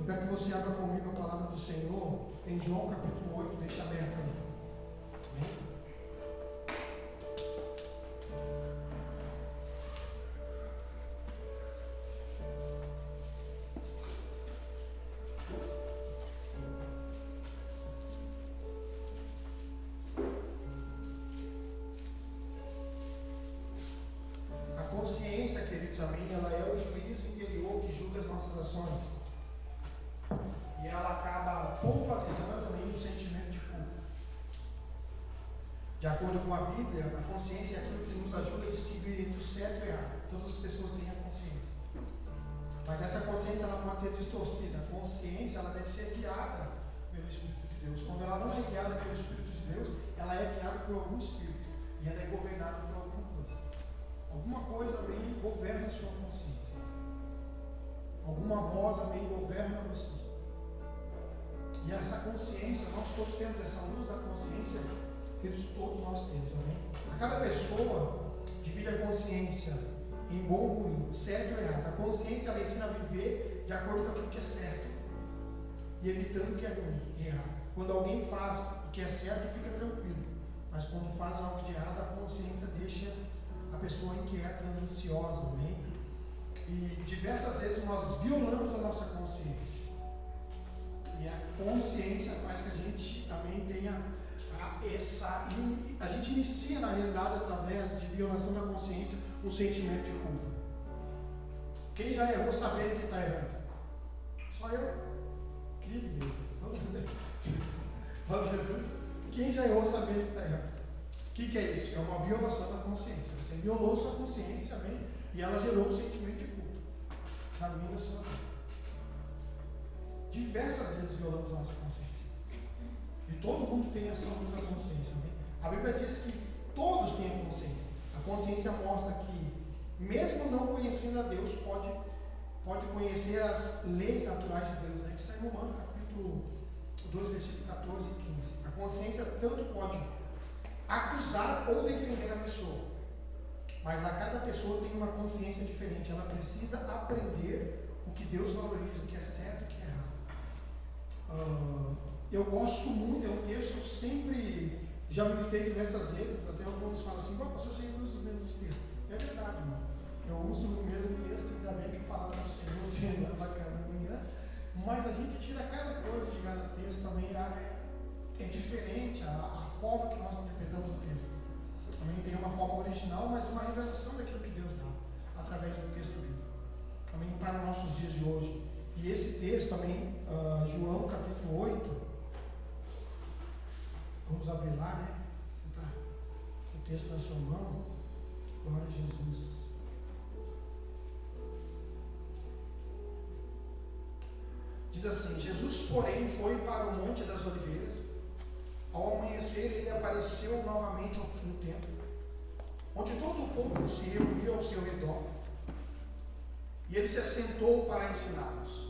quero que você abra comigo a palavra do Senhor em João capítulo 8, deixa aberto aí. Amém? A consciência, queridos, amém, ela é o juízo interior que julga as nossas ações. E ela acaba pontualizando também o sentimento de culpa. De acordo com a Bíblia, a consciência é aquilo que nos ajuda a distinguir entre o certo e o errado. Todas as pessoas têm a consciência. Mas essa consciência ela pode ser distorcida. A consciência ela deve ser guiada pelo Espírito de Deus. Quando ela não é guiada pelo Espírito de Deus, ela é guiada por algum Espírito. E ela é governada por alguma coisa. Alguma coisa também governa a sua consciência. Alguma voz também governa você. E essa consciência, nós todos temos essa luz da consciência, que todos nós temos, amém? A cada pessoa divide a consciência em bom ou ruim, certo ou errado. A consciência ela ensina a viver de acordo com aquilo que é certo e evitando o que é ruim e errado. Quando alguém faz o que é certo, fica tranquilo, mas quando faz algo de errado, a consciência deixa a pessoa inquieta, ansiosa, amém? E diversas vezes nós violamos a nossa consciência. E a consciência faz que a gente também tenha a gente inicia na realidade através de violação da consciência um sentimento de culpa. Quem já errou sabendo que está errando? Só eu. Incrível, todo mundo aí. Fala Jesus. Quem já errou sabendo que está errando? O que é isso? É uma violação da consciência. Você violou sua consciência, amém? E ela gerou um sentimento de culpa na minha e na sua vida. Diversas vezes violamos a nossa consciência. E todo mundo tem essa luz da consciência. Amém? A Bíblia diz que todos têm a consciência. A consciência mostra que, mesmo não conhecendo a Deus, pode conhecer as leis naturais de Deus, né? Que está em Romanos, capítulo 2, versículo 14 e 15. A consciência tanto pode acusar ou defender a pessoa, mas a cada pessoa tem uma consciência diferente. Ela precisa aprender o que Deus valoriza, o que é certo e o que é errado. Eu gosto muito, é um texto que eu sempre já ministrei diversas vezes, até alguns falam assim, pastor, você usa os mesmos textos. É verdade, irmão. Eu uso o mesmo texto, ainda bem que a palavra do Senhor você vai cada manhã, mas a gente tira cada coisa de cada texto também, é diferente a forma que nós interpretamos o texto. Também tem uma forma original, mas uma revelação daquilo que Deus dá, através do texto bíblico. Também para os nossos dias de hoje. E esse texto também, João capítulo 8, vamos abrir lá, né? Você está com o texto na sua mão. Glória a Jesus. Diz assim: Jesus, porém, foi para o Monte das Oliveiras. Ao amanhecer, ele apareceu novamente no templo, onde todo o povo se reuniu ao seu redor. E ele se assentou para ensiná-los.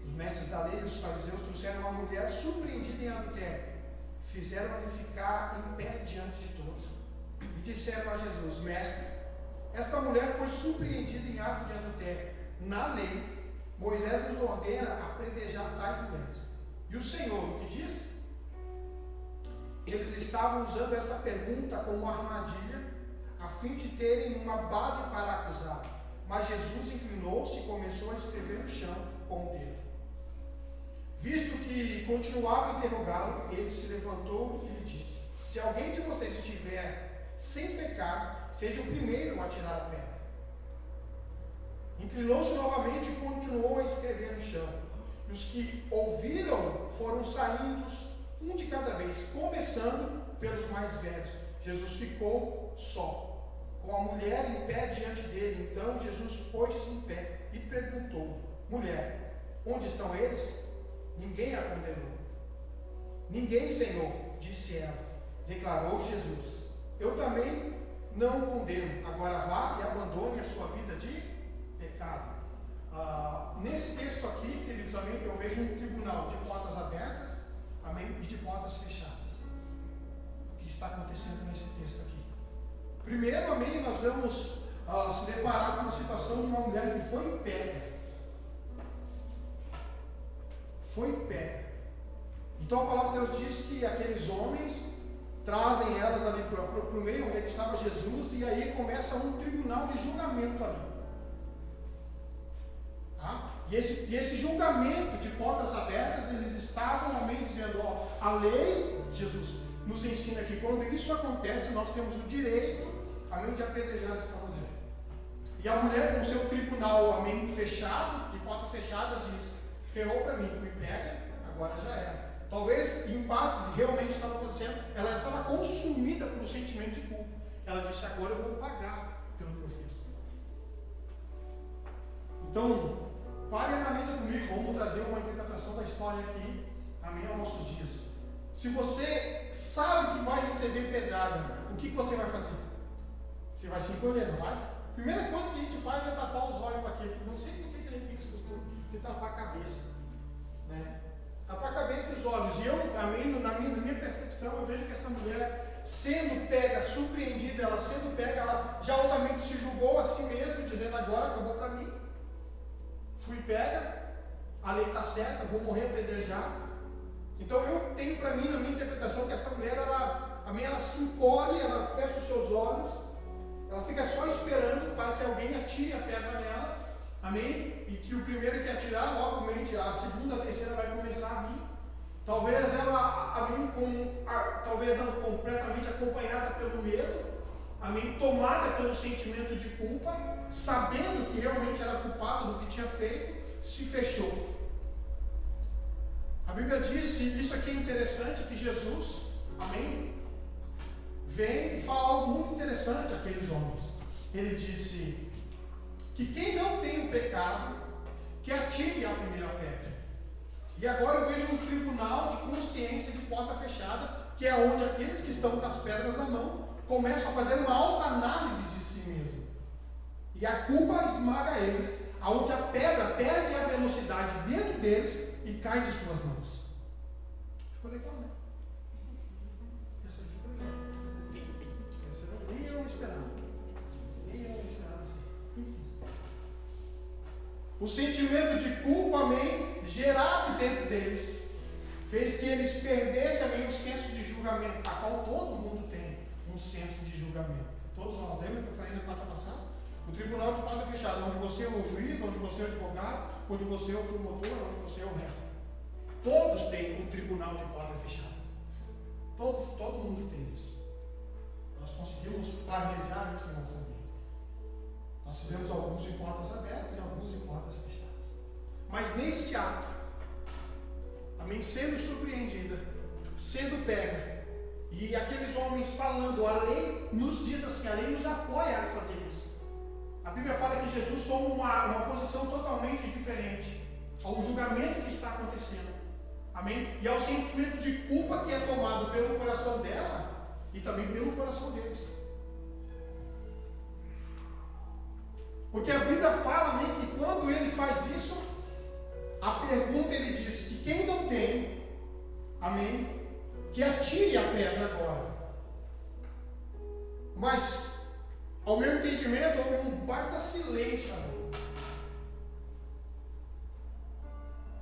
Os mestres da lei e os fariseus trouxeram uma mulher surpreendida em adultério. Fizeram-lhe ficar em pé diante de todos. E disseram a Jesus: Mestre, esta mulher foi surpreendida em ato de adultério. Na lei, Moisés nos ordena apedrejar tais mulheres. E o Senhor, o que diz? Eles estavam usando esta pergunta como armadilha, a fim de terem uma base para acusar. Mas Jesus inclinou-se e começou a escrever no chão com o dedo. Visto que continuava a interrogá-lo, ele se levantou e lhe disse: Se alguém de vocês estiver sem pecado, seja o primeiro a tirar a pedra. Inclinou-se novamente e continuou a escrever no chão. E os que ouviram foram saindo, um de cada vez, começando pelos mais velhos. Jesus ficou só, com a mulher em pé diante dele. Então Jesus pôs-se em pé e perguntou: Mulher, onde estão eles? Ninguém a condenou. Ninguém, Senhor, disse ela. Declarou Jesus: Eu também não o condeno. Agora vá e abandone a sua vida de pecado. Nesse texto aqui, queridos, amém, eu vejo um tribunal de portas abertas, amém, e de portas fechadas. O que está acontecendo nesse texto aqui? Primeiro, amém, nós vamos se deparar com uma situação de uma mulher que foi pega. foi pega. Então a palavra de Deus diz que aqueles homens trazem elas ali para o meio onde estava Jesus, e aí começa um tribunal de julgamento ali. Tá? E esse julgamento de portas abertas, eles estavam, amém, dizendo, ó, a lei, Jesus nos ensina que quando isso acontece, nós temos o direito, amém, de apedrejar esta mulher. E a mulher, com o seu tribunal, amém, fechado, de portas fechadas, diz, ferrou para mim, fui pega, agora já era. Talvez, em partes, realmente estava acontecendo, ela estava consumida pelo sentimento de culpa. Ela disse, agora eu vou pagar pelo que eu fiz. Então, pare e analisa comigo, vamos trazer uma interpretação da história aqui, amém, aos nossos dias. Se você sabe que vai receber pedrada, o que você vai fazer? Você vai se encolher, não vai? Primeira coisa que a gente faz é tapar os olhos para aquele. Não sei por que a gente tem esse costume de tapar a cabeça, né? Tapar a cabeça e os olhos. E eu, amém, na minha percepção, eu vejo que essa mulher, sendo pega, surpreendida, ela sendo pega, ela já altamente se julgou a si mesma, dizendo, agora acabou para mim. Fui pega, a lei está certa, vou morrer apedrejado. Então eu tenho para mim, na minha interpretação, que essa mulher, ela se encolhe, ela fecha os seus olhos, ela fica só esperando para que alguém atire a pedra nela, amém? E que o primeiro que atirar, novamente, a segunda, a terceira vai começar a vir. Talvez ela, amém, talvez não completamente acompanhada pelo medo, amém, tomada pelo sentimento de culpa, sabendo que realmente era culpado do que tinha feito, se fechou. A Bíblia diz, e isso aqui é interessante, que Jesus, amém, vem e fala algo muito interessante àqueles homens. Ele disse que quem não tem o pecado, que atire a primeira pedra. E agora eu vejo um tribunal de consciência de porta fechada, que é onde aqueles que estão com as pedras na mão começam a fazer uma autoanálise de si mesmo. E a culpa esmaga eles, aonde a pedra perde a velocidade dentro deles e cai de suas mãos. Ficou legal, né? Essa aí ficou legal. Essa nem eu esperava. Nem eu esperava assim. Enfim. O sentimento de culpa, amém, gerado dentro deles, fez que eles perdessem, amém, o senso de julgamento, a qual todo mundo tem um senso de julgamento. Todos nós, lembra que eu falei na quarta passada? O tribunal de porta fechada, onde você é o juiz, onde você é o advogado, onde você é o promotor, onde você é o réu. Todos têm um tribunal de porta fechada. Todo mundo tem isso. Nós conseguimos planejar isso nessa vida. Nós fizemos alguns de portas abertas e alguns de portas fechadas. Mas nesse ato, amém, sendo surpreendida, sendo pega, e aqueles homens falando, a lei nos diz assim, a lei nos apoia a fazer isso. A Bíblia fala que Jesus toma uma posição totalmente diferente ao julgamento que está acontecendo. Amém? E ao sentimento de culpa que é tomado pelo coração dela e também pelo coração deles. Porque a Bíblia fala, amém, que quando ele faz isso, a pergunta, ele diz que quem não tem, amém, que atire a pedra agora. Mas, ao meu entendimento, houve um baita silêncio, amém.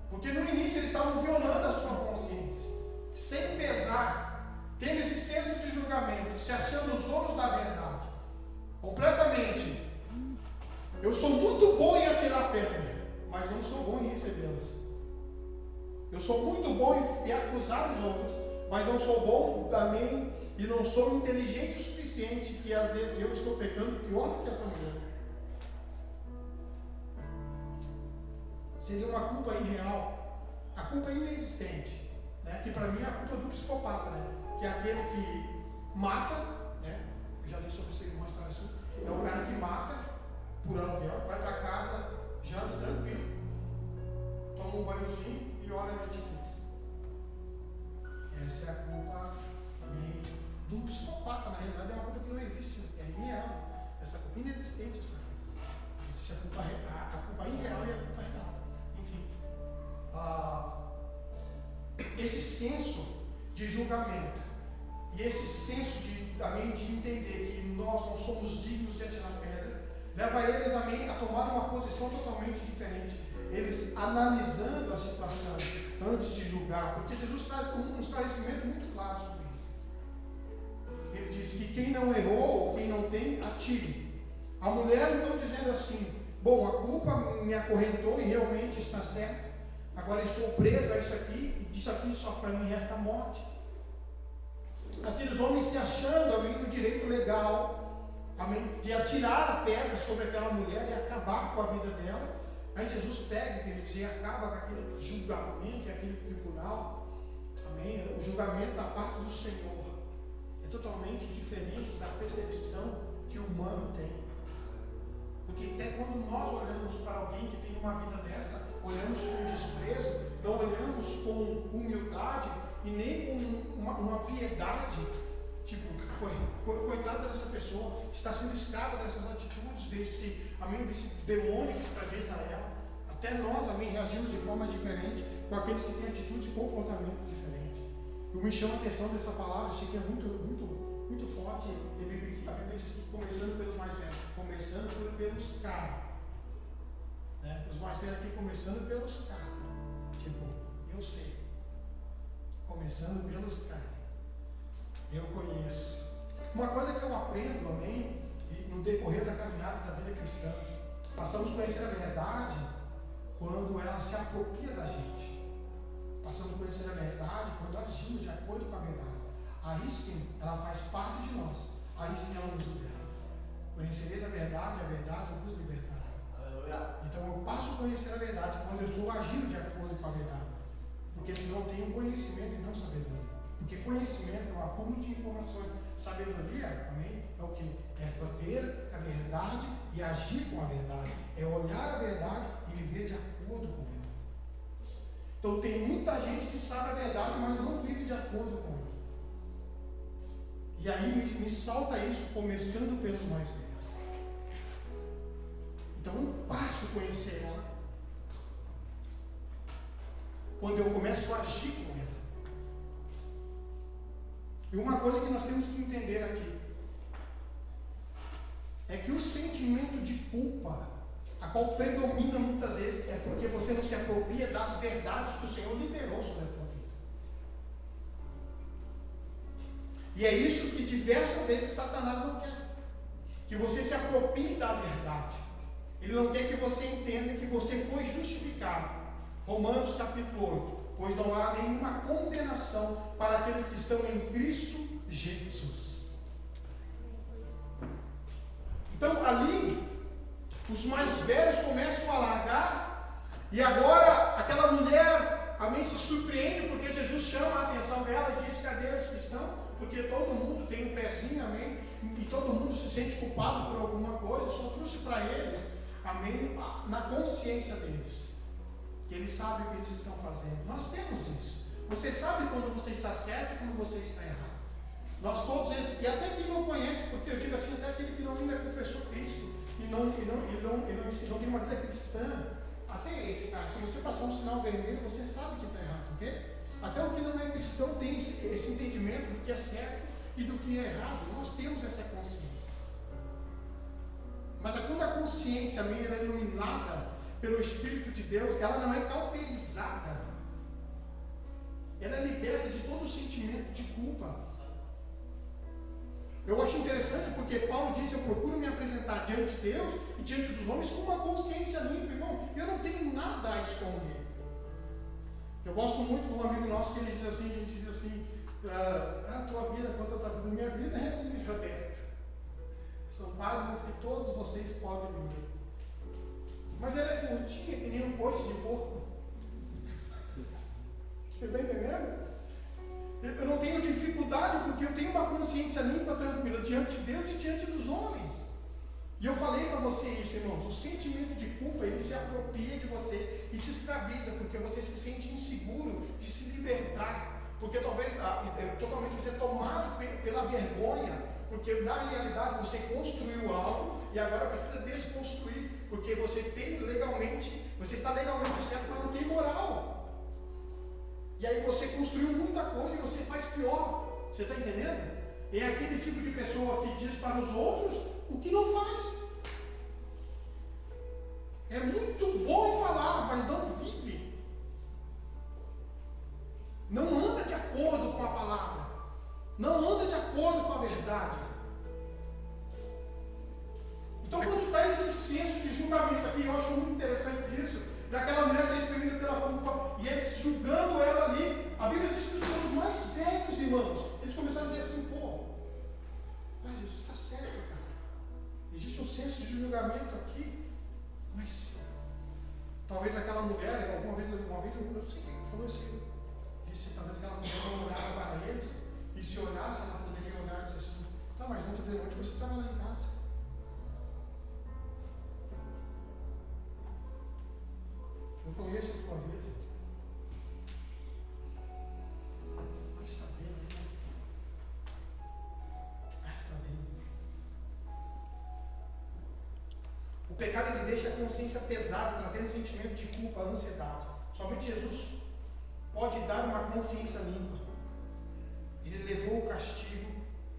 Porque no início eles estavam violando a sua consciência, sem pesar, tendo esse senso de julgamento, se achando os donos da verdade, completamente. Eu sou muito bom em atirar pedra, mas não sou bom em recebê-las. Eu sou muito bom em acusar os outros, mas não sou bom também e não sou inteligente o suficiente, que às vezes eu estou pecando pior do que essa mulher. Seria uma culpa irreal, a culpa inexistente, né? Que para mim é a culpa do psicopata, né? Que é aquele que mata, né? Eu já li sobre isso, uma história sua. É o cara que mata por aluguel, vai para casa, janta tranquilo, toma um banhozinho e olha na Netflix. Essa é a culpa de um psicopata, na realidade é uma culpa que não existe, é irreal. Essa culpa inexistente, sabe? Existe a culpa irreal e a culpa real. Enfim, esse senso de julgamento e esse senso de entender que nós não somos dignos de atirar pedra, leva eles, amém, a tomar uma posição totalmente diferente. Eles analisando a situação antes de julgar, porque Jesus traz um esclarecimento muito claro sobre isso. Ele diz que quem não errou, ou quem não tem, atire. A mulher então dizendo assim: bom, a culpa me acorrentou e realmente está certo, agora estou preso a isso aqui, e disso aqui só para mim resta a morte. Aqueles homens se achando, amém, no direito legal, amém, de atirar a pedra sobre aquela mulher e acabar com a vida dela. Aí Jesus pega, queridos, e acaba com aquele julgamento, aquele tribunal, amém. O julgamento da parte do Senhor é totalmente diferente da percepção que o humano tem. Porque até quando nós olhamos para alguém que tem uma vida dessa, olhamos com desprezo, não olhamos com humildade e nem com uma piedade, tipo, coitada dessa pessoa, está sendo escrava dessas atitudes, desse demônio que escraviza ela. Até nós, amém, reagimos de forma diferente com aqueles que têm atitudes e comportamentos diferentes. E me chama a atenção dessa palavra, isso aqui é muito forte. A Bíblia diz que começando pelos mais velhos, começando pelos caras, né? Os mais velhos aqui começando pelos caras, tipo, eu sei, começando pelos caras, eu conheço. Uma coisa que eu aprendo, amém, no decorrer da caminhada da vida cristã, passamos a conhecer a verdade quando ela se apropria da gente. Passamos a conhecer a verdade quando agimos de acordo com a verdade. Aí sim, ela faz parte de nós. Aí sim ela nos liberta. Conhecereis a verdade vos libertará. Aleluia. Então eu passo a conhecer a verdade quando eu estou agindo de acordo com a verdade. Porque senão eu tenho conhecimento e não sabedoria. Porque conhecimento é um acúmulo de informações. Sabedoria, amém, é o que? É ver a verdade e agir com a verdade. É olhar a verdade e viver de acordo com ela. Então tem muita gente que sabe a verdade, mas não vive de acordo com ela. E aí me salta isso, começando pelos mais velhos. Então eu passo a conhecer ela quando eu começo a agir com ela. E uma coisa que nós temos que entender aqui é que o sentimento de culpa, a qual predomina muitas vezes, é porque você não se apropria das verdades que o Senhor liberou sobre a tua vida. E é isso que diversas vezes Satanás não quer. Que você se aproprie da verdade. Ele não quer que você entenda que você foi justificado. Romanos capítulo 8. Pois não há nenhuma condenação para aqueles que estão em Cristo Jesus. Então ali, os mais velhos começam a largar. E agora aquela mulher, amém, se surpreende porque Jesus chama a atenção dela e diz: cadê os que estão? Porque todo mundo tem um pezinho, amém, e todo mundo se sente culpado por alguma coisa. Eu só trouxe para eles, amém, na consciência deles, que eles sabem o que eles estão fazendo. Nós temos isso. Você sabe quando você está certo e quando você está errado. Nós todos esses, e até quem não conhece, porque eu digo assim, até aquele que não ainda confessou Cristo e não tem uma vida cristã, até esse cara, se você passar um sinal vermelho, você sabe que está errado, ok? Até o que não é cristão tem esse entendimento do que é certo e do que é errado. Nós temos essa consciência. Mas quando a consciência minha é iluminada pelo Espírito de Deus, ela não é cauterizada. Ela é liberta de todo o sentimento de culpa. Eu acho interessante porque Paulo disse: eu procuro me apresentar diante de Deus e diante dos homens com uma consciência limpa. Irmão, eu não tenho nada a esconder. Eu gosto muito de um amigo nosso que ele diz assim, a tua vida, quanto a tua vida, minha vida é um livro aberto. São páginas que todos vocês podem ler. Mas ela é curtinha, que nem um coice de porco. Você está entendendo? Eu não tenho dificuldade porque eu tenho uma consciência limpa, tranquila, diante de Deus e diante dos homens. E eu falei para você isso, irmãos, o sentimento de culpa, ele se apropria de você e te escraviza, porque você se sente inseguro de se libertar, porque talvez totalmente você é tomado pela vergonha, porque na realidade você construiu algo e agora precisa desconstruir, porque você está legalmente certo, mas não tem moral. E aí você construiu muita coisa e você faz pior. Você está entendendo? É aquele tipo de pessoa que diz para os outros o que não faz. É muito bom em falar, mas não vive. Não anda de acordo com a palavra. Não anda de acordo com a verdade. Então, quando está esse senso de julgamento aqui, eu acho muito interessante isso, daquela mulher ser exprimida pela culpa, e eles julgando ela ali, a Bíblia diz que os mais velhos, irmãos, eles começaram a dizer assim, pô, mas Jesus está certo, cara. Existe um senso de julgamento aqui, mas talvez aquela mulher, alguma vez, eu não sei quem falou assim, disse, talvez aquela mulher não olhava para eles, e se olhasse, ela poderia olhar e dizer assim, tá, mas não estou onde você estava lá em casa. Eu conheço a tua vida. Vai saber, né? Vai saber. O pecado ele deixa a consciência pesada, trazendo sentimento de culpa, ansiedade. Somente Jesus pode dar uma consciência limpa. Ele levou o castigo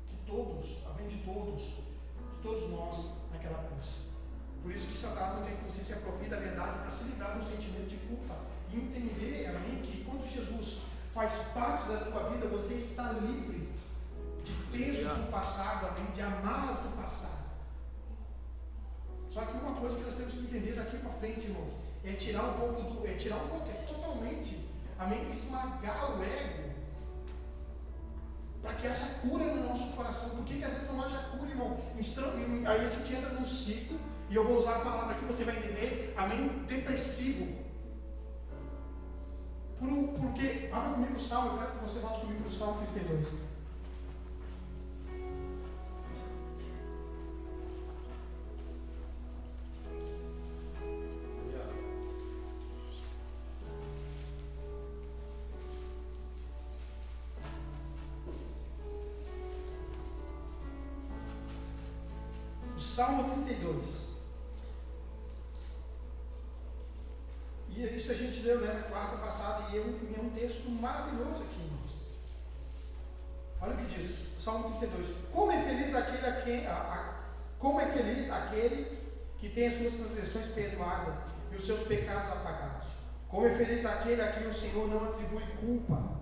que todos, além de todos nós, naquela cruz. Por isso que Satanás não quer que você se aproprie da verdade para se livrar do sentimento de culpa. E entender, amém, que quando Jesus faz parte da tua vida, você está livre de pesos do passado, amém, de amarras do passado. Só que uma coisa que nós temos que entender daqui para frente, irmãos, é tirar um pouco, é totalmente, amém, esmagar o ego, para que haja cura no nosso coração. Por que às vezes não haja cura, irmão? Aí a gente entra num ciclo, e eu vou usar a palavra que você vai entender, amém, depressivo. Porque, abra comigo o Salmo, eu quero que você volte comigo no Salmo 32. Salmo 32. E isso a gente leu, né, na quarta passada, e é um texto maravilhoso aqui, irmãos. Olha o que diz, Salmo 32. Como é feliz aquele que tem as suas transgressões perdoadas e os seus pecados apagados. Como é feliz aquele a quem o Senhor não atribui culpa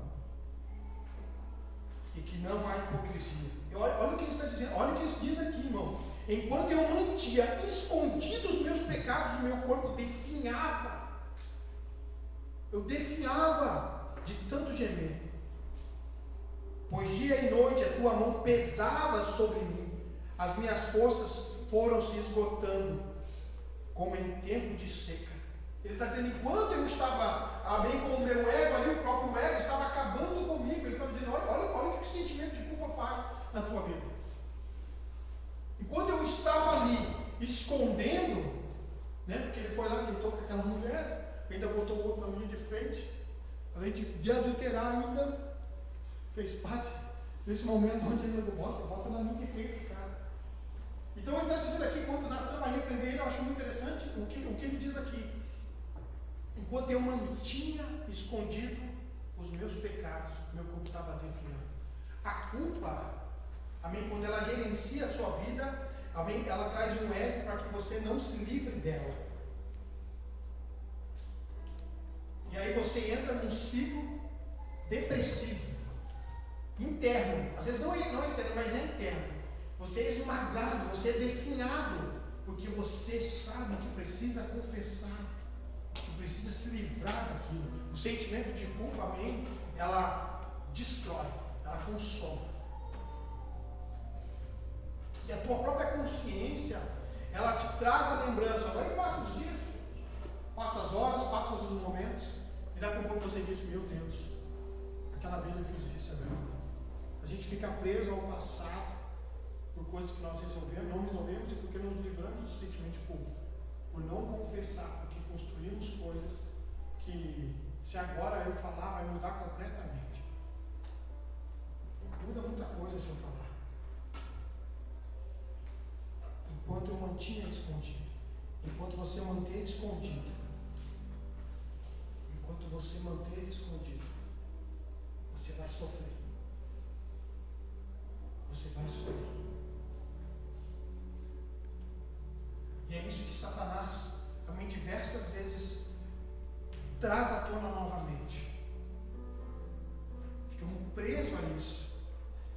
e que não há hipocrisia. Olha o que ele está dizendo, olha o que ele diz aqui, irmão. Enquanto eu mantinha escondidos os meus pecados, o meu corpo definhava. Eu definhava de tanto gemer. Pois dia e noite a tua mão pesava sobre mim. As minhas forças foram se esgotando, como em tempo de seca. Ele está dizendo, enquanto eu estava bem com o meu ego ali, o próprio ego estava acabando comigo. Ele está dizendo, olha o que o sentimento de culpa faz na tua vida. Enquanto eu estava ali escondendo, né, porque ele foi lá, deitou com aquela mulher, ainda botou o outro na linha de frente, além de adulterar, ainda fez parte desse momento onde ele bota na linha de frente esse cara. Então ele está dizendo aqui, quando Natan vai repreender ele, eu acho muito interessante o que ele diz aqui. Enquanto eu mantinha escondido os meus pecados, meu corpo estava definhando. A culpa, amém, quando ela gerencia a sua vida, amém, ela traz um ego para que você não se livre dela. E aí você entra num ciclo depressivo, interno. Às vezes não é externo, mas é interno. Você é esmagado, você é definhado, porque você sabe que precisa confessar, que precisa se livrar daquilo. O sentimento de culpa, amém, ela destrói, ela consome. E a tua própria consciência, ela te traz a lembrança. Vai e passa os dias, passa as horas, passa os momentos, e daqui a pouco você diz, meu Deus, aquela vez eu fiz isso, é verdade. A gente fica preso ao passado, por coisas que nós não resolvemos, e porque nos livramos do sentimento de culpa. Por não confessar, porque construímos coisas que, se agora eu falar, vai mudar completamente. Muda muita coisa se eu falar. Enquanto eu mantinha escondido, enquanto você manter escondido, você vai sofrer. Você vai sofrer. E é isso que Satanás, também diversas vezes traz à tona novamente. Ficamos presos a isso.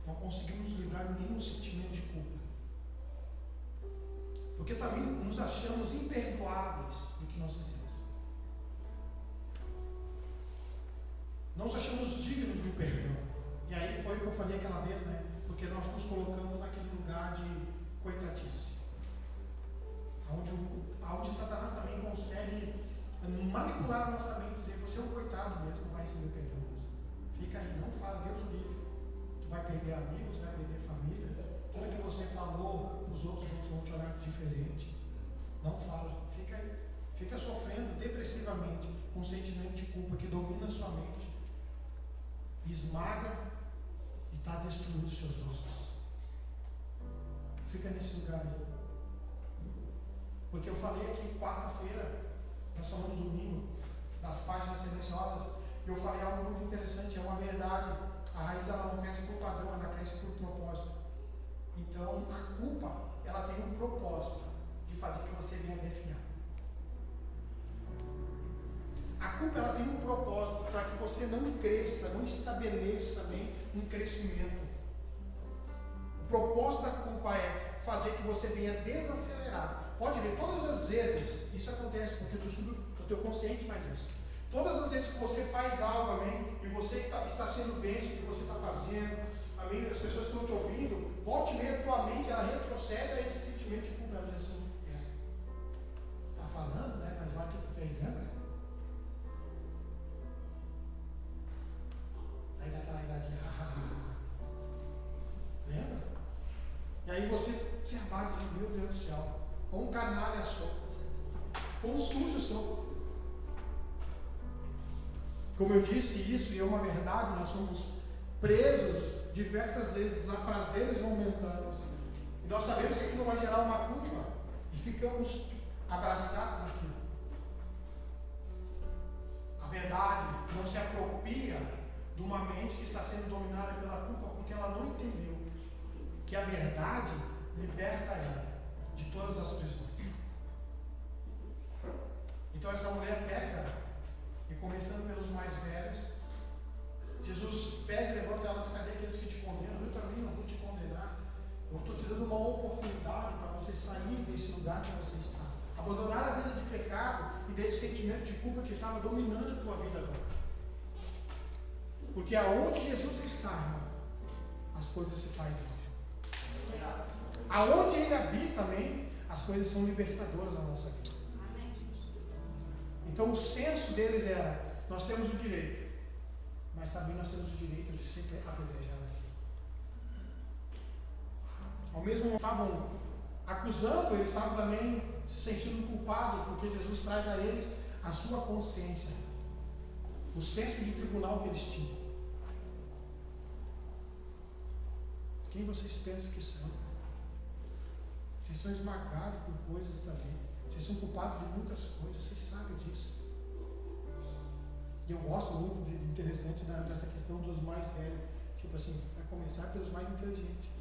Não conseguimos livrar nenhum sentimento de culpa. Porque também nos achamos imperdoáveis do que nós fizemos. Não nos achamos dignos do perdão. E aí foi o que eu falei aquela vez, né? Porque nós nos colocamos naquele lugar de coitadice. Onde Satanás também consegue manipular a nossa mente e dizer: você é um coitado mesmo, não vai receber perdão mesmo. Fica aí, não fala, Deus o livre. Tu vai perder amigos, vai perder família. Tudo que você falou para os outros vão te olhar diferente. Não fala, fica aí. Fica sofrendo depressivamente com um sentimento de culpa que domina a sua mente, esmaga e está destruindo os seus ossos. Fica nesse lugar aí. Porque eu falei aqui quarta-feira, nós falamos domingo, das páginas silenciosas, e eu falei algo muito interessante, é uma verdade. A raiz ela não cresce por padrão, ela cresce por propósito. Então a culpa, ela tem um propósito de fazer que você venha definhar. A culpa ela tem um propósito para que você não cresça, não estabeleça também um crescimento. O propósito da culpa é fazer que você venha desacelerar. Pode ver, todas as vezes, isso acontece porque o teu consciente faz isso. Todas as vezes que você faz algo, amém, e você está sendo bênção, o que você está fazendo, amém, as pessoas estão te ouvindo, volte e meia, tua mente, ela retrocede a esse sentimento de culpa. Ela diz assim: está falando, né, mas olha o que tu fez, lembra? Aí dá aquela risadinha, lembra? E aí você se abate, meu Deus do céu, com um canalha só, com um sujo só. Como eu disse isso, e é uma verdade, nós somos presos diversas vezes a prazeres momentâneos. E nós sabemos que aquilo vai gerar uma culpa e ficamos abraçados naquilo. A verdade não se apropria de uma mente que está sendo dominada pela culpa, porque ela não entendeu que a verdade liberta ela de todas as prisões. Então essa mulher pega, e começando pelos mais velhos, Jesus pega e levanta ela e diz: cadê aqueles que te condenam? Eu também não vou te condenar. Eu estou te dando uma oportunidade para você sair desse lugar que você está, abandonar a vida de pecado e desse sentimento de culpa que estava dominando a tua vida agora. Porque aonde Jesus está, irmão, as coisas se fazem. Aonde Ele habita, amém, as coisas são libertadoras na nossa vida. Então o senso deles era: nós temos o direito, mas também nós temos o direito de ser apedrejados aqui. Ao mesmo tempo estavam acusando, eles estavam também se sentindo culpados, porque Jesus traz a eles a sua consciência, o senso de tribunal que eles tinham. Quem vocês pensam que são? Vocês são esmagados por coisas também. Vocês são culpados de muitas coisas, vocês sabem disso. E eu gosto muito de interessante dessa questão dos mais velhos. Tipo assim, vai começar pelos mais inteligentes,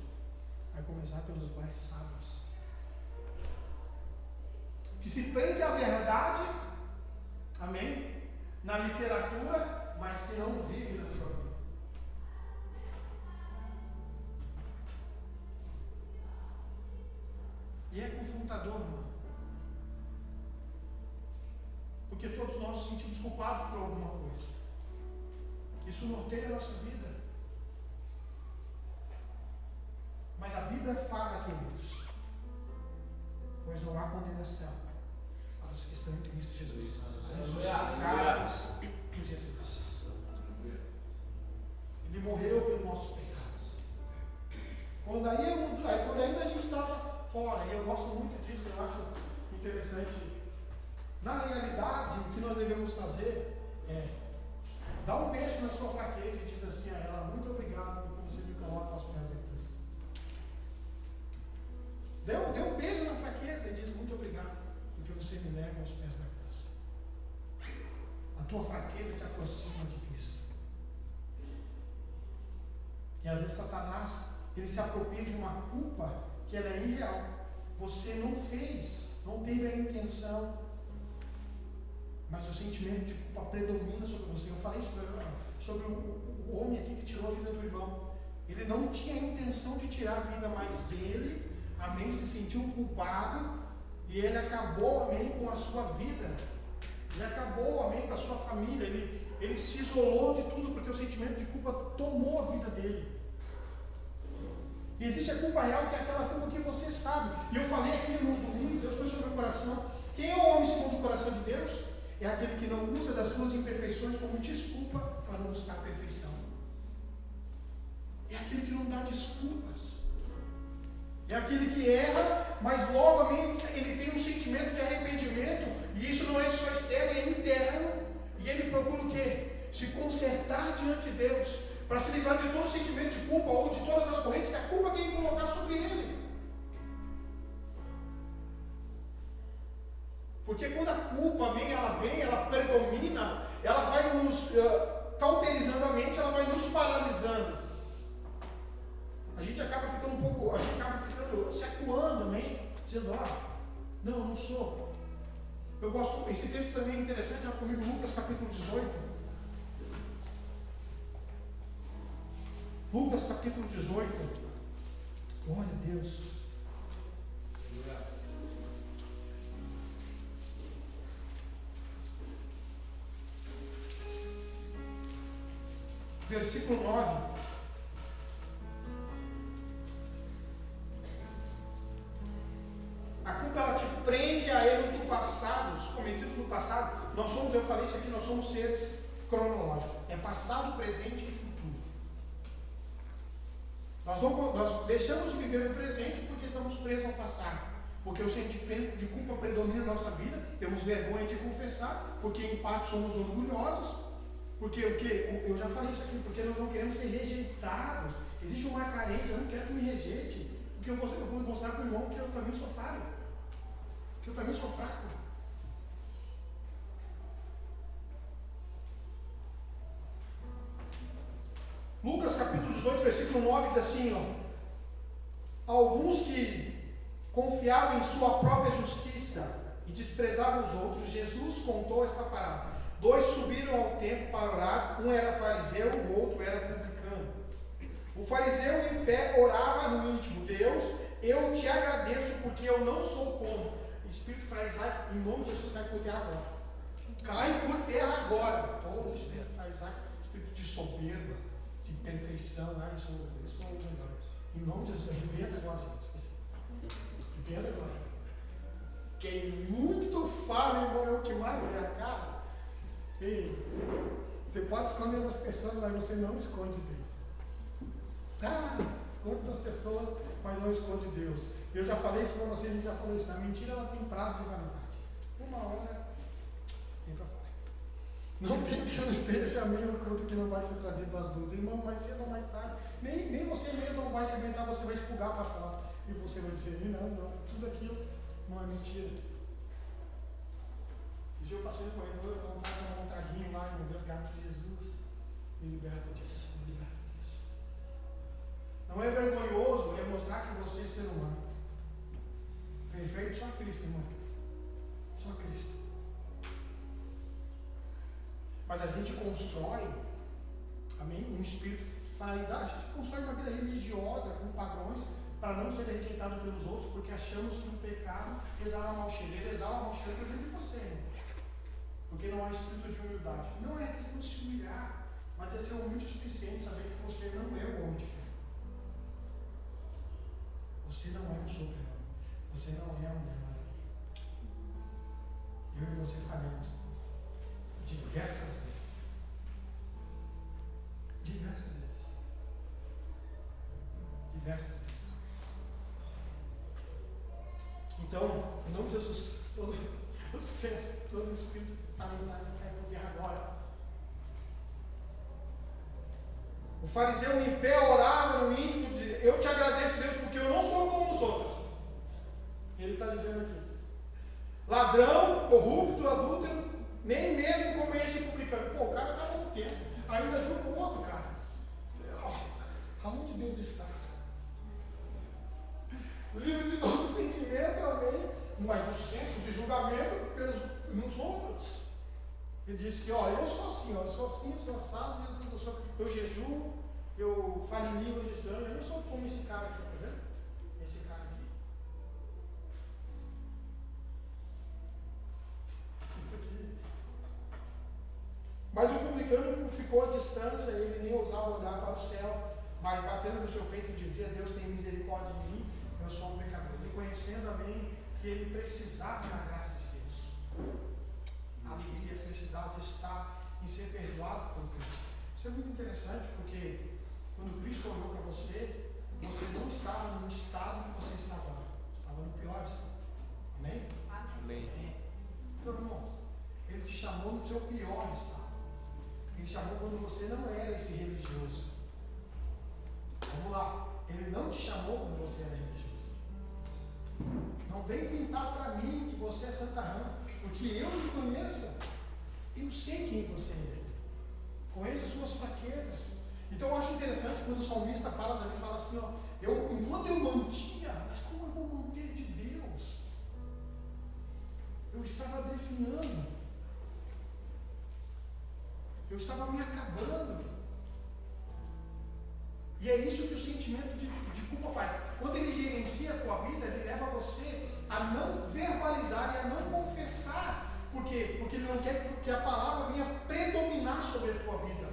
vai começar pelos mais sábios, que se prende à verdade, amém, na literatura, mas que não vive na sua vida. E é confrontador, irmão. Porque todos nós nos sentimos culpados por alguma coisa. Isso norteia a nossa vida. Mas a Bíblia fala, queridos, pois não há condenação para os que estão em Cristo Jesus. Justificados por Jesus. Ele morreu pelos nossos pecados. Quando ainda a gente estava fora, e eu gosto muito disso, eu acho interessante. Na realidade, o que nós devemos fazer é dar um beijo na sua fraqueza e dizer assim a ela: muito obrigado porque você me coloca aos pés da cruz. Dê um beijo na fraqueza e diz: muito obrigado porque você me leva aos pés da cruz. A tua fraqueza te aproxima de Cristo. E às vezes Satanás, ele se apropria de uma culpa que ela é irreal. Você não fez, não teve a intenção, mas o sentimento de culpa predomina sobre você. Eu falei sobre o homem aqui que tirou a vida do irmão. Ele não tinha a intenção de tirar a vida, mas ele, amém, se sentiu culpado e ele acabou, amém, com a sua vida. Ele acabou, amém, com a sua família. Ele se isolou de tudo porque o sentimento de culpa tomou a vida dele. E existe a culpa real, que é aquela culpa que você sabe. E eu falei aqui nos domingos, Deus pôs sobre o meu coração. Quem é o homem segundo o coração de Deus? É aquele que não usa das suas imperfeições como desculpa para não buscar a perfeição. É aquele que não dá desculpas. É aquele que erra, mas logo ele tem um sentimento de arrependimento. E isso não é só externo, é interno. E ele procura o quê? Se consertar diante de Deus, para se livrar de todo sentimento de culpa ou de todas as correntes que a culpa quer colocar sobre ele. Porque quando a culpa, amém, ela vem, ela predomina, ela vai nos cauterizando a mente, ela vai nos paralisando. A gente acaba ficando se acuando, amém? Dizendo, não sou. Eu gosto, esse texto também é interessante, olha comigo, Lucas capítulo 18. Lucas capítulo 18. Glória a Deus. Versículo 9. A culpa, ela te prende a erros do passado, cometidos no passado. Nós somos, eu falei isso aqui, nós somos seres cronológicos. É passado, presente e futuro. Nós deixamos de viver o presente porque estamos presos ao passado. Porque o sentimento de culpa predomina na nossa vida. Temos vergonha de confessar, porque em parte somos orgulhosos. Porque o que? Eu já falei isso aqui, porque nós não queremos ser rejeitados. Existe uma carência, eu não quero que me rejeite. Porque eu vou mostrar para o irmão que eu também sou falho. Que eu também sou fraco. Lucas capítulo 18, versículo 9 diz assim, alguns que confiavam em sua própria justiça e desprezavam os outros, Jesus contou esta parábola. 2 subiram ao templo para orar, um era fariseu, o outro era publicano. O fariseu em pé orava no íntimo, Deus, eu te agradeço porque eu não sou como espírito farisaico, em nome de Jesus, cai por terra agora. Cai por terra agora. Todo espírito farisaico, espírito de soberba, de perfeição, eu sou o melhor. Em nome de Jesus, arrebenta agora, gente. Esqueci. Arrebenta agora. Quem muito fala, irmão, é o que mais é a cara. Ei, você pode esconder das pessoas, mas você não esconde Deus. Esconde das pessoas, mas não esconde Deus. Eu já falei isso para você, a gente já falou isso. A mentira, ela tem prazo de validade. Uma hora, vem para fora. Não tem que não esteja meio culto que não vai ser trazido às 12. Irmão, mais cedo ou mais tarde. Nem você mesmo não vai se aguentar, você vai expulgar para fora. E você vai dizer, não, tudo aquilo não é mentira. Um dia eu passei no corredor, eu estava um traguinho lá, e no resgate de Jesus, me liberta disso, me liberta disso. Não é vergonhoso, é mostrar que você é ser humano. Perfeito, só Cristo, irmão. Só Cristo. Mas a gente constrói, amém? Um espírito faz, a gente constrói uma vida religiosa com padrões para não ser rejeitado pelos outros, porque achamos que o pecado exala mau cheiro. Ele exala mau cheiro dentro de você, irmão. Porque não há espírito de humildade. Não é questão de se humilhar, mas é ser humilde o suficiente, saber que você não é o homem de fé. Você não é um super-homem. Você não é a Mulher Maravilha. Eu e você falhamos diversas vezes. Diversas vezes. Diversas vezes. Então, em nome de Jesus, todo o senso, todo o espírito farisaico cai por terra agora. O fariseu em pé orava no íntimo e dizia, eu te agradeço, Deus, porque eu não sou como os outros. Ele está dizendo aqui. Ladrão, corrupto, adúltero, nem mesmo como esse publicano. Pô, o cara estava no tempo, ainda julga o outro cara. Aonde Deus está? Livre de todo sentimento, amém. Mas o senso de julgamento nos outros. Ele disse, ó, eu sou assim, sou assado, eu jejuo, eu falo em línguas estranhas, eu não sou como esse cara aqui, tá vendo? Esse cara aqui. Isso aqui. Mas o publicano ficou à distância, ele nem ousava olhar para o céu, mas batendo no seu peito dizia, Deus tem misericórdia de mim, eu sou um pecador. Reconhecendo a mim que ele precisava da graça de Deus. A alegria, a felicidade está em ser perdoado por Cristo. Isso é muito interessante, porque quando Cristo olhou para você, você não estava no estado que você está agora, estava no pior estado. Amém? Amém. Então, irmãos, ele te chamou no seu pior estado. Ele chamou quando você não era esse religioso. Vamos lá, ele não te chamou quando você era religioso. Não vem pintar para mim que você é santarrão, porque eu me conheço, eu sei quem você é, conheço as suas fraquezas. Então eu acho interessante quando o salmista fala, Davi fala assim, ó, enquanto eu mantinha, mas como eu vou manter de Deus? Eu estava definhando, eu estava me acabando. E é isso que o sentimento de culpa faz. Quando ele gerencia a tua vida, ele leva você a não verbalizar e a não confessar. Por quê? Porque ele não quer que a palavra venha predominar sobre a tua vida.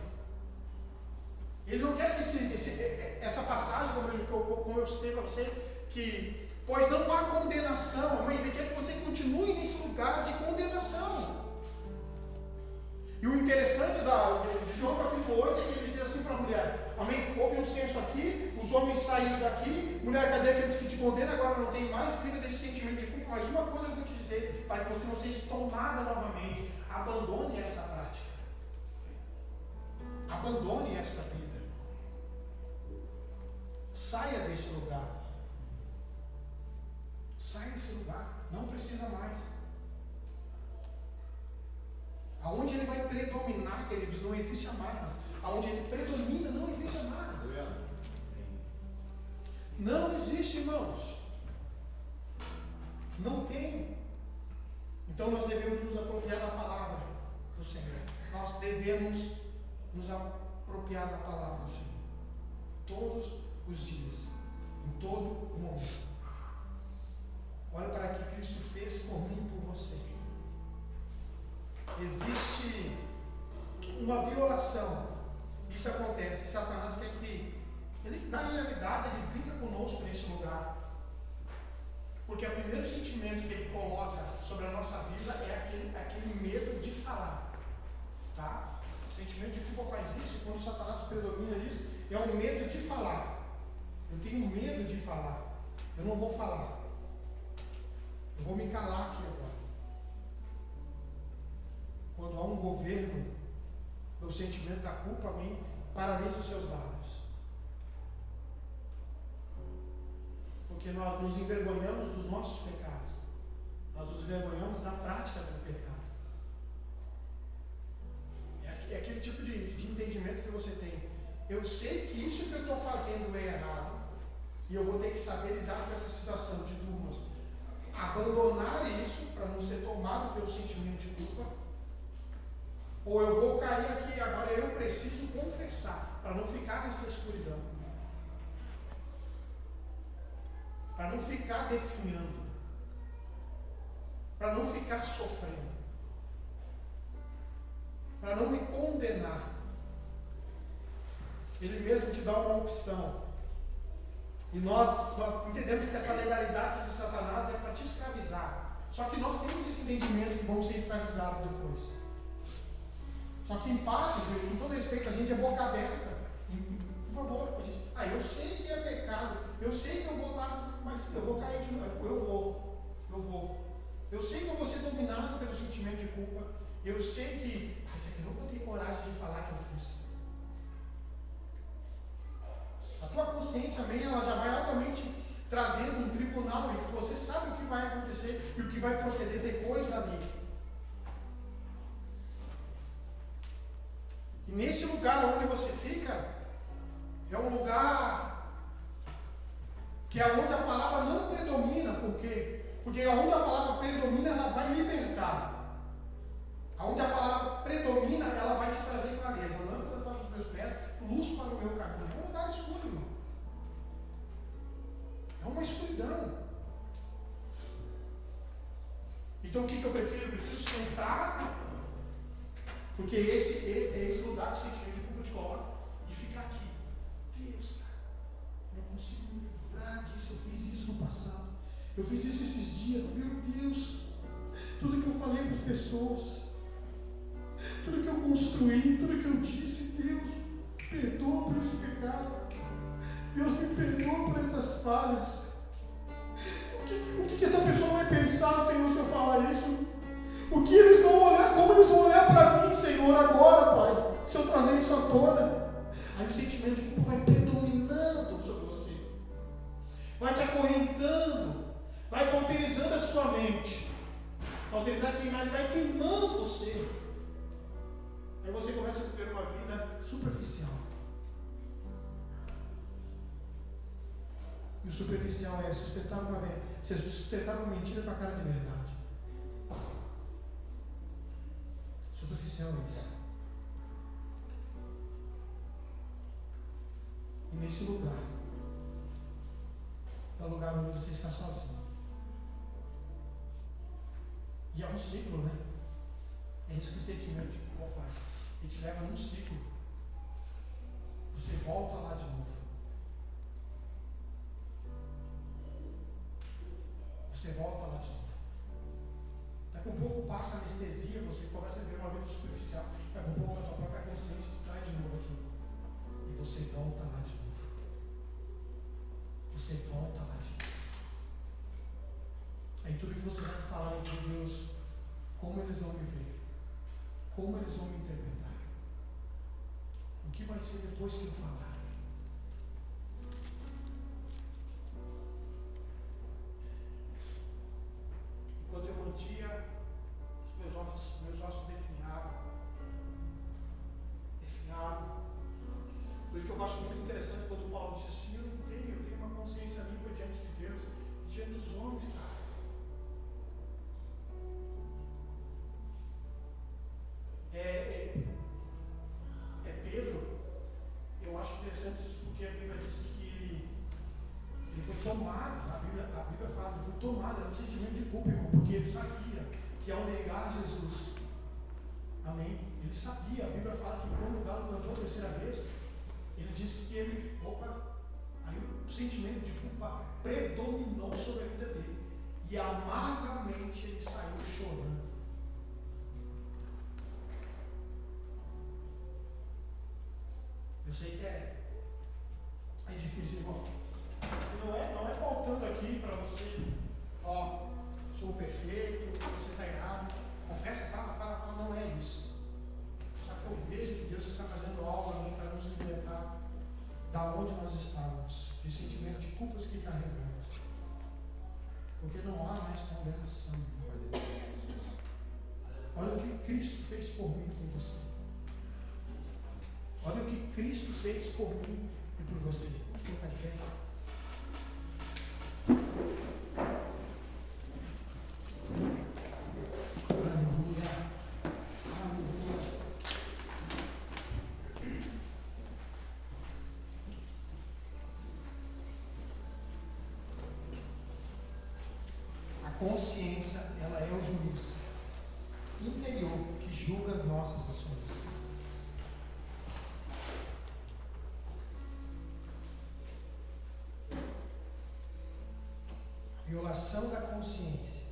Ele não quer que essa passagem, como eu citei para você, que pois não há condenação, amém? Ele quer que você continue nesse lugar de condenação. E o interessante de João capítulo 8 é que ele diz assim para a mulher, amém? Houve um censo aqui, os homens saíram daqui, mulher, cadê aqueles que te condenam? Agora não tem mais, livre desse sentimento de culpa, mas uma coisa eu vou te dizer, para que você não seja tomada novamente, abandone essa prática. Abandone essa vida. Saia desse lugar. Saia desse lugar, não precisa mais. Aonde ele vai predominar, queridos, não existe amarras. Aonde ele predomina, não existe amarras. Não existe, irmãos. Não tem. Então nós devemos nos apropriar da palavra do Senhor. Nós devemos nos apropriar da palavra do Senhor. Todos os dias. Em todo momento. Olha para o que Cristo fez por mim e por você. Existe uma violação. Isso acontece. Satanás quer que na realidade, ele brinca conosco nesse lugar. Porque o primeiro sentimento que ele coloca sobre a nossa vida é aquele medo de falar. Tá? O sentimento de culpa faz isso, quando Satanás predomina isso, é o medo de falar. Eu tenho medo de falar. Eu não vou falar. Eu vou me calar aqui agora. Quando há um governo, o sentimento da culpa paralisa os seus lábios. Porque nós nos envergonhamos dos nossos pecados. Nós nos envergonhamos da prática do pecado. É aquele tipo de entendimento que você tem. Eu sei que isso que eu estou fazendo é errado. E eu vou ter que saber lidar com essa situação de duas. Abandonar isso para não ser tomado pelo sentimento de culpa. Ou eu vou cair aqui, agora eu preciso confessar, para não ficar nessa escuridão. Para não ficar definhando. Para não ficar sofrendo. Para não me condenar. Ele mesmo te dá uma opção. E nós entendemos que essa legalidade de Satanás é para te escravizar. Só que nós temos esse entendimento que vamos ser escravizados depois. Só que em partes, com todo respeito, a gente é boca aberta. Por favor, a gente, eu sei que é pecado, eu sei que eu vou estar, mas eu vou cair de novo, eu vou. Eu sei que eu vou ser dominado pelo sentimento de culpa. Eu sei que, isso aqui eu não vou ter coragem de falar que eu fiz. A tua consciência, amém, ela já vai altamente trazendo um tribunal e você sabe o que vai acontecer e o que vai proceder depois dali. E nesse lugar onde você fica, é um lugar que é onde a palavra não predomina. Por quê? Porque onde a palavra predomina, ela vai libertar. Onde a palavra caminho. É um lugar escuro, irmão. É uma escuridão. Então o que eu prefiro? Eu prefiro sentar, porque é esse lugar que o sentimento de culpa te coloca, e ficar aqui. Deus, cara, não consigo me livrar disso. Eu fiz isso no passado. Eu fiz isso esses dias. Meu Deus, tudo que eu falei para as pessoas, tudo que eu construí, tudo que eu disse, Deus, perdoa por esse pecado. Deus me perdoa por essas falhas. O que essa pessoa vai pensar, Senhor, se eu falar isso? O que eles vão olhar? Como eles vão olhar para mim, Senhor, agora, Pai, se eu trazer isso à tona? Aí o sentimento de culpa vai predominando sobre você, vai te acorrentando, vai cauterizando a sua mente. Cauterizar, queimar, ele vai queimando você. Aí você começa a viver uma vida superficial. E o superficial é sustentar uma mentira com a cara de verdade. Superficial é isso. E nesse lugar é o lugar onde você está sozinho. E é um ciclo, né? É isso que o sentimento de culpa faz. Ele te leva num ciclo. Você volta lá de novo. Você volta lá de novo. Daqui a pouco passa a anestesia, você começa a viver uma vida superficial. Daqui a pouco a tua própria consciência te traz de novo aqui. E você volta lá de novo. Você volta lá de novo. Aí tudo que você vai falar de Deus, como eles vão me ver? Como eles vão me interpretar? O que vai ser depois que eu falar? Quando eu mantia os meus ossos definhavam. Por isso que eu acho muito interessante quando Paulo diz assim: eu tenho uma consciência limpa diante de Deus e diante dos homens, cara. Pedro, eu acho interessante isso porque a Bíblia diz que ele foi tomado, a Bíblia fala que ele foi tomado, era um sentimento de culpa, irmão, porque ele sabia que ao negar Jesus, amém, ele sabia, a Bíblia fala que quando o galo cantou a terceira vez, ele disse que aí o sentimento de culpa predominou sobre a vida dele, e amargamente ele saiu chorando. Eu sei que é difícil, irmão. Não é faltando aqui para você, sou perfeito, você está errado. Confessa, fala, não é isso. Só que eu vejo que Deus está fazendo algo também para nos libertar da onde nós estávamos, de sentimento de culpas que carregamos. Porque não há mais condenação. Olha o que Cristo fez por mim e por você. Olha o que Cristo fez por mim e por você. Vamos colocar de pé. Aleluia. Aleluia. A consciência, ela é o juiz interior que julga as nossas ações. Violação da consciência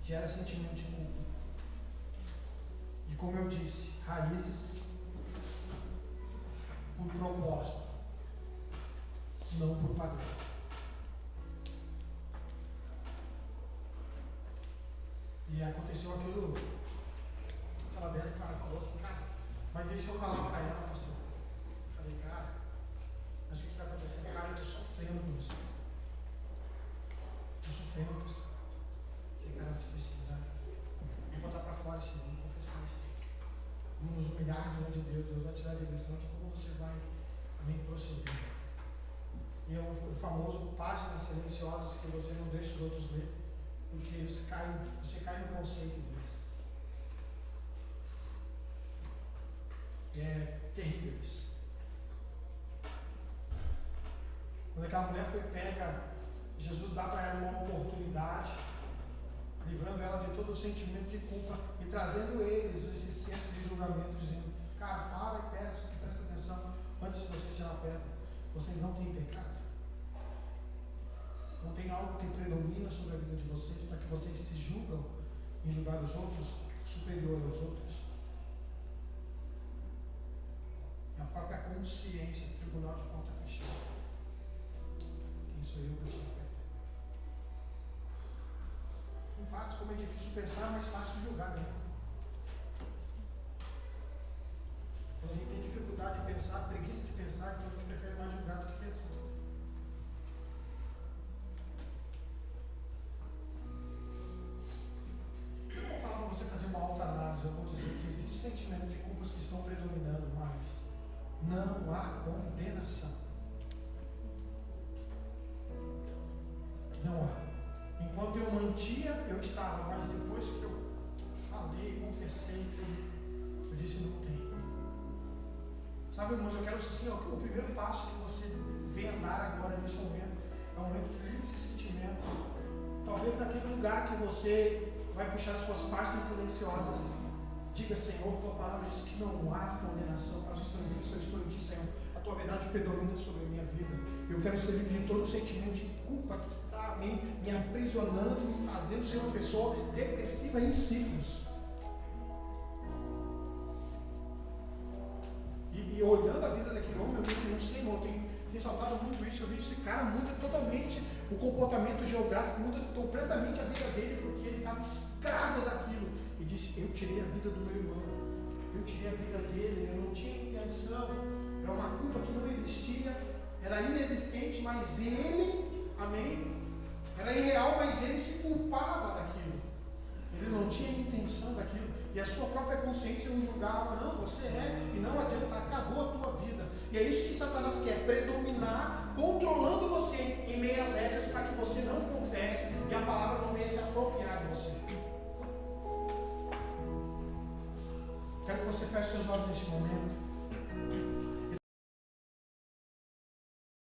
gera sentimento de culpa. E como eu disse, raízes por propósito, não por padrão. E aconteceu aquilo, aquela velha que o cara falou assim, cara, mas deixa eu falar para ela, pastor. Eu falei, cara, mas o que está acontecendo? Cara, eu estou sofrendo com isso. Estou sofrendo, pastor. Sei, cara, se precisar, vamos botar para fora isso, vamos confessar isso. Vamos nos humilhar diante de Deus. Deus vai te dar a direção de como você vai, amém, proceder. E é o famoso páginas silenciosas que você não deixa os outros ler, porque eles caem, você cai no conceito deles. E é terrível isso. aquela mulher foi pega, Jesus dá para ela uma oportunidade, livrando ela de todo o sentimento de culpa e trazendo eles esse senso de julgamento, dizendo: cara, para e presta atenção antes de você tirar a pedra. Vocês não têm pecado? Não tem algo que predomina sobre a vida de vocês para que vocês se julgam em julgar os outros superior aos outros? É a própria consciência, tribunal de porta fechada. Quem sou eu para tirar a pedra? Em partes, como é difícil pensar, é mais fácil julgar, né? Quando a gente tem dificuldade de pensar, preguiça de pensar, então a gente prefere mais julgar do que pensar. Eu não vou falar para você fazer uma autoanálise, eu vou dizer que existe sentimento de culpas que estão predominando, mas não há condenação. Não há. Enquanto eu mantia, eu estava, mas depois que eu falei, confessei, eu disse: não tem. Sabe, irmãos, eu quero assim, ó, o primeiro passo que você vem andar agora nesse momento é um momento de livre esse sentimento. Talvez naquele lugar que você vai puxar as suas partes silenciosas, diga: Senhor, tua palavra diz que não há condenação para os que estão em Cristo, eu estou em ti, Senhor. A tua verdade predomina sobre a minha vida. Eu quero ser livre de todo o sentimento de culpa que está me aprisionando, me fazendo ser uma pessoa depressiva em ciclos. E olhando a vida daquele homem, eu não sei, irmão, tem ressaltado muito isso. Eu vi que esse cara muda totalmente o comportamento geográfico, muda completamente a vida dele, porque ele estava escravo daquilo. E disse: eu tirei a vida do meu irmão, eu tirei a vida dele, eu não tinha intenção, era uma culpa que não existia, era inexistente, mas ele, amém, era irreal, mas ele se culpava daquilo, ele não tinha intenção daquilo. E a sua própria consciência o julgava: não, você é, e não adianta, acabou a tua vida. E é isso que Satanás quer, predominar, controlando você em meio às regras, para que você não confesse e a palavra não venha se apropriar de você. Quero que você feche seus olhos neste momento.